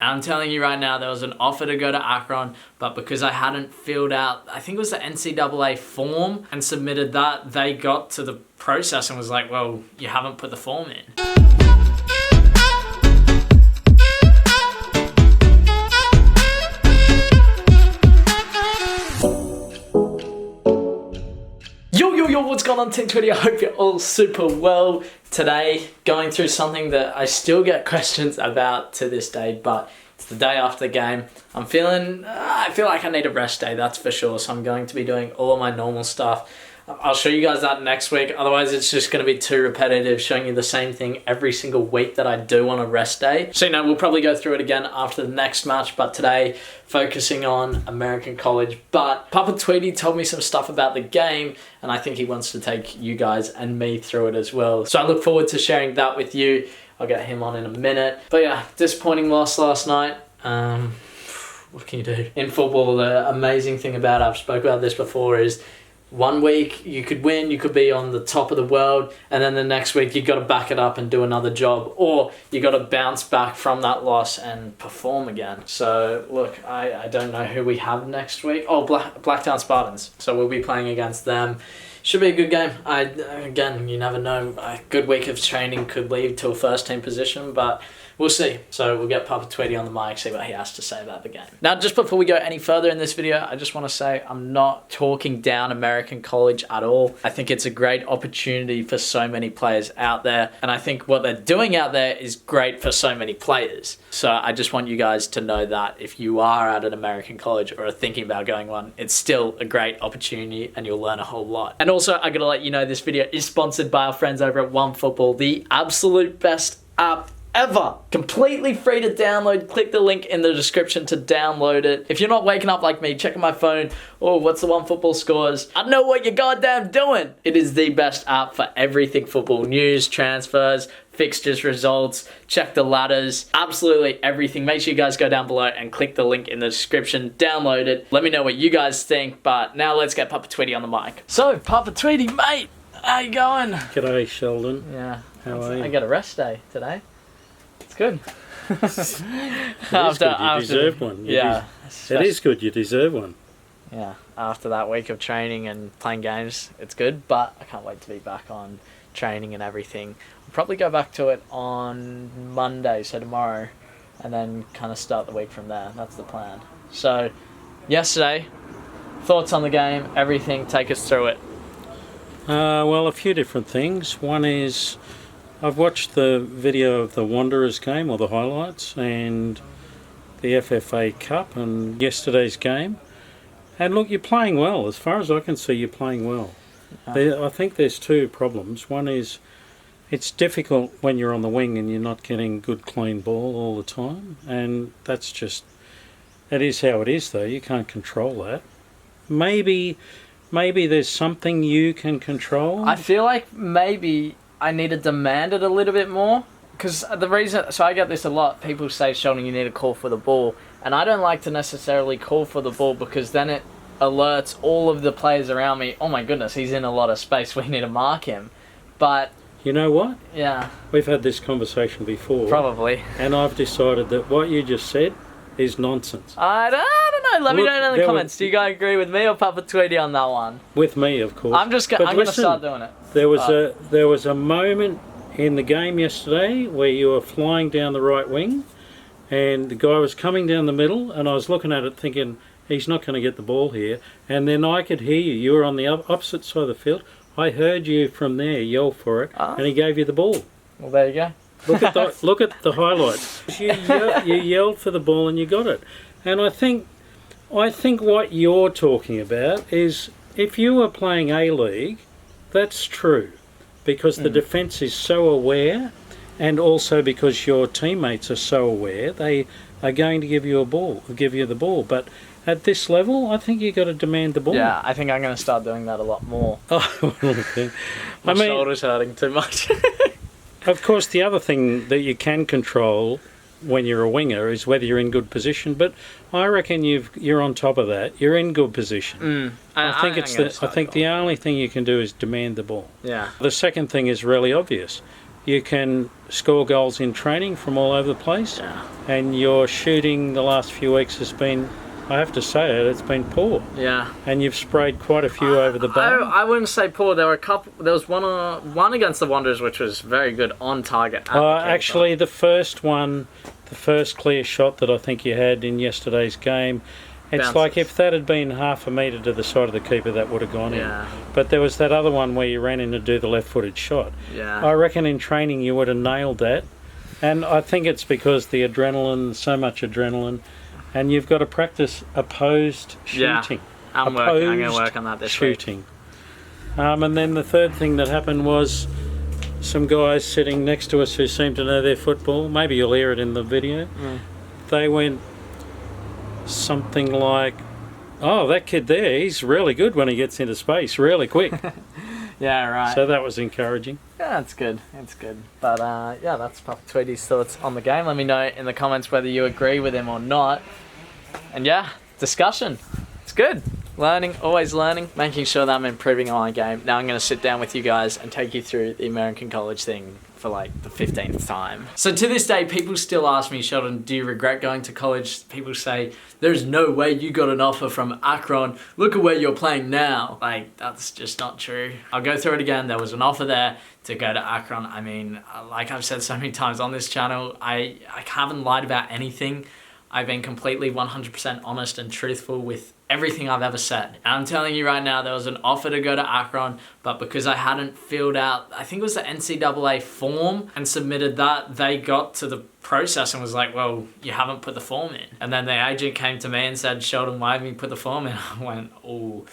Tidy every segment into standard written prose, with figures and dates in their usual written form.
I'm telling you right now, there was an offer to go to Akron, but because I hadn't filled out, I think it was the NCAA form, and submitted that, they got to the process and was like, well, you haven't put the form in. Yo, what's going on, Team Tweety? I hope you're all super well. Today, going through something that I still get questions about to this day, but it's the day after the game. I feel like I need a rest day, that's for sure, so I'm going to be doing all of my normal stuff. I'll show you guys that next week, otherwise it's just going to be too repetitive, showing you the same thing every single week that I do on a rest day. So, we'll probably go through it again after the next match, but today, focusing on American college. But Papa Tweety told me some stuff about the game, and I think he wants to take you guys and me through it as well. So I look forward to sharing that with you. I'll get him on in a minute. But yeah, disappointing loss last night. What can you do? In football, the amazing thing about it, I've spoke about this before, is one week you could win, you could be on the top of the world, and then the next week you got to back it up and do another job, or you got to bounce back from that loss and perform again. So look, I don't know who we have next week. Oh, Blacktown Spartans. So we'll be playing against them. Should be a good game. Again, you never know. A good week of training could lead to a first team position, but we'll see. So we'll get Papa Tweety on the mic, see what he has to say about the game. Now, just before we go any further in this video, I just want to say I'm not talking down American college at all. I think it's a great opportunity for so many players out there. And I think what they're doing out there is great for so many players. So I just want you guys to know that if you are at an American college or are thinking about going one, it's still a great opportunity and you'll learn a whole lot. And also, I gotta let you know this video is sponsored by our friends over at OneFootball, the absolute best app ever. Completely free to download. Click the link in the description to download it. If you're not waking up like me, checking my phone, oh, what's the OneFootball scores? I know what you're goddamn doing. It is the best app for everything football. News, transfers, fixtures, results, check the ladders, absolutely everything. Make sure you guys go down below and click the link in the description, download it. Let me know what you guys think, but now let's get Papa Tweety on the mic. So, Papa Tweety, mate, how you going? G'day, Sheldon. Yeah. How are you? I got a rest day today. It's good. It is good. You deserve one. It is good. You deserve one. Yeah. After that week of training and playing games, it's good, but I can't wait to be back on training and everything. I'll probably go back to it on Monday, so tomorrow, and then kind of start the week from there. That's the plan. So, yesterday, thoughts on the game, everything, take us through it. Well, a few different things. One is, I've watched the video of the Wanderers game, or the highlights, and the FFA Cup and yesterday's game. And look, you're playing well. As far as I can see, you're playing well. I think there's two problems. One is, it's difficult when you're on the wing and you're not getting good clean ball all the time. And that's just, it is how it is though. You can't control that. Maybe there's something you can control. I feel like maybe I need to demand it a little bit more, because the reason, so I get this a lot, people say, Sheldon, you need to call for the ball, and I don't like to necessarily call for the ball, because then it alerts all of the players around me, oh my goodness, he's in a lot of space, we need to mark him. But you know what? Yeah. We've had this conversation before. Probably. And I've decided that what you just said is nonsense. I don't know. Let me know in the comments. Do you guys agree with me or Papa Tweety on that one? With me, of course. I'm going to start doing it. There was a moment in the game yesterday where you were flying down the right wing, and the guy was coming down the middle, and I was looking at it thinking, he's not going to get the ball here. And then I could hear you. You were on the opposite side of the field. I heard you from there yell for it, and he gave you the ball. Well, there you go. Look at the highlights. You yelled for the ball and you got it. And I think what you're talking about is, if you were playing A-League, that's true, because the defence is so aware, and also because your teammates are so aware, they are going to give you the ball. But at this level, I think you got to demand the ball. Yeah, I think I'm going to start doing that a lot more. Oh, okay. My shoulder's hurting too much. Of course, the other thing that you can control when you're a winger is whether you're in good position. But I reckon you're on top of that. You're in good position. I think the only thing you can do is demand the ball. Yeah. The second thing is really obvious. you can score goals in training from all over the place, and your shooting the last few weeks has been, I have to say it's been poor. Yeah. And you've sprayed quite a few over the bar. I wouldn't say poor. There were a couple. There was one against the Wanderers, which was very good on target. Actually, the first one, the first clear shot that I think you had in yesterday's game, it's Bounces. like if that had been half a metre to the side of the keeper, that would have gone in. But there was that other one where you ran in to do the left-footed shot. Yeah. I reckon in training you would have nailed that. And I think it's because the adrenaline, so much adrenaline, and you've got to practice opposed shooting. I'm going to work on that this shooting. And then the third thing that happened was some guys sitting next to us who seem to know their football. Maybe you'll hear it in the video. They went something like, "Oh, that kid there, he's really good when he gets into space, really quick." Yeah, right. So that was encouraging. Yeah, that's good. It's good. But yeah, that's Papa Tweety's thoughts on the game. Let me know in the comments whether you agree with him or not. And yeah, discussion. It's good. Learning, always learning, making sure that I'm improving on my game. Now I'm going to sit down with you guys and take you through the American college thing for like the 15th time. So to this day, people still ask me, Sheldon, do you regret going to college? People say, there's no way you got an offer from Akron. Look at where you're playing now. Like, that's just not true. I'll go through it again. There was an offer there to go to Akron. I mean, like I've said so many times on this channel, I haven't lied about anything. I've been completely 100% honest and truthful with everything I've ever said. And I'm telling you right now, there was an offer to go to Akron, but because I hadn't filled out, I think it was the NCAA form, and submitted that, they got to the process and was like, well, you haven't put the form in. And then the agent came to me and said, Sheldon, why haven't you put the form in? I went, oh,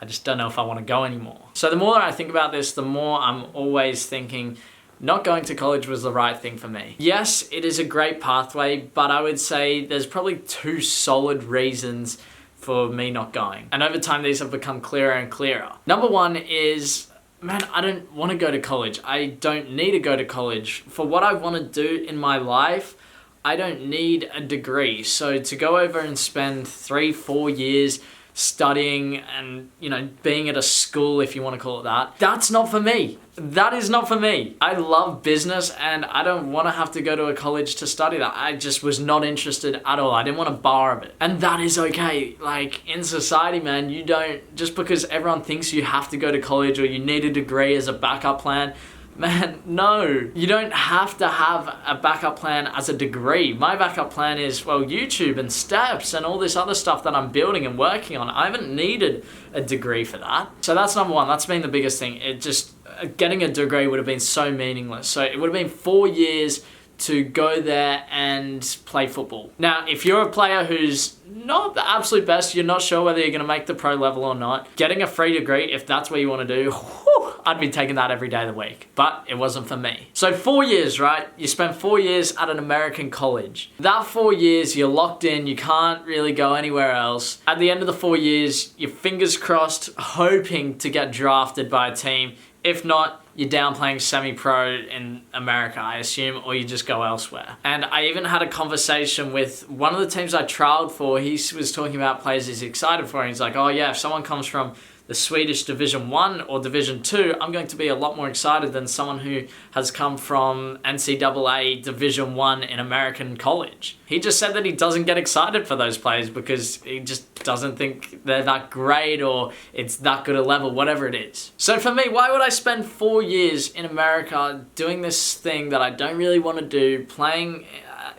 I just don't know if I want to go anymore. So the more I think about this, the more I'm always thinking, not going to college was the right thing for me. Yes, it is a great pathway, but I would say there's probably 2 solid reasons for me not going. And over time, these have become clearer and clearer. Number one is, man, I don't want to go to college. I don't need to go to college. For what I want to do in my life, I don't need a degree. So to go over and spend 3-4 years studying and, you know, being at a school, if you want to call it that, that's not for me. That is not for me. I love business and I don't want to have to go to a college to study that. I just was not interested at all. I didn't want a bar of it. And that is okay. Like, in society, man, you don't, just because everyone thinks you have to go to college or you need a degree as a backup plan, man, no. You don't have to have a backup plan as a degree. My backup plan is, well, YouTube and steps and all this other stuff that I'm building and working on. I haven't needed a degree for that. So that's number one. That's been the biggest thing. It just, getting a degree would have been so meaningless. So it would have been 4 years to go there and play football. Now, if you're a player who's not the absolute best, you're not sure whether you're going to make the pro level or not, getting a free degree, if that's what you want to do, whew, I'd be taking that every day of the week. But it wasn't for me. So 4 years, right? You spend 4 years at an American college. That 4 years, you're locked in. You can't really go anywhere else. At the end of the 4 years, your fingers crossed, hoping to get drafted by a team. If not, you're down playing semi-pro in America, I assume, or you just go elsewhere. And I even had a conversation with one of the teams I trialed for. He was talking about players he's excited for. And he's like, oh yeah, if someone comes from the Swedish Division 1 or Division 2, I'm going to be a lot more excited than someone who has come from NCAA Division 1 in American college. He just said that he doesn't get excited for those players because he just doesn't think they're that great or it's that good a level, whatever it is. So for me, why would I spend 4 years in America doing this thing that I don't really want to do, playing,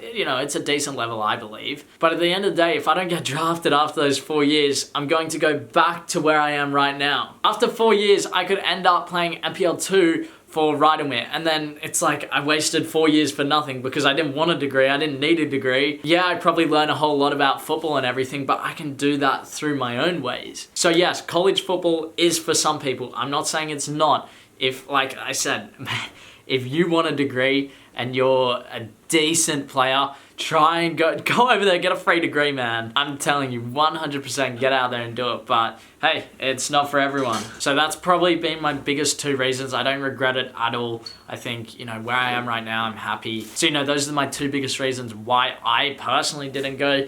you know, it's a decent level, I believe. But at the end of the day, if I don't get drafted after those 4 years, I'm going to go back to where I am right now. After 4 years, I could end up playing MPL 2 for Ridermere. And then it's like I wasted 4 years for nothing because I didn't want a degree. I didn't need a degree. Yeah, I probably learned a whole lot about football and everything, but I can do that through my own ways. So yes, college football is for some people. I'm not saying it's not. If, like I said, man, if you want a degree and you're a decent player, try and go over there, get a free degree, man. I'm telling you, 100% get out there and do it. But hey, it's not for everyone. So that's probably been my biggest 2 reasons. I don't regret it at all. I think, you know, where I am right now, I'm happy. So, you know, those are my 2 biggest reasons why I personally didn't go.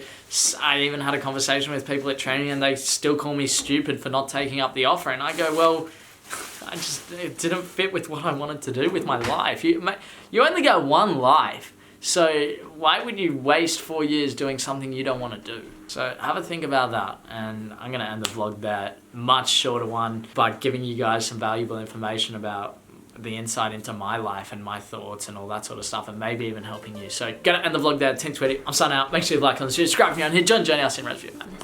I even had a conversation with people at training and they still call me stupid for not taking up the offer. And I go, well, it didn't fit with what I wanted to do with my life. You only get one life. So why would you waste 4 years doing something you don't want to do? So have a think about that, and I'm going to end the vlog there. Much shorter one, but giving you guys some valuable information about the insight into my life and my thoughts and all that sort of stuff, and maybe even helping you. So gonna end the vlog there. Team Tweety, I'm signing out. Make sure you like and subscribe if you're on here. Join the journey. I'll see you in the rest of you.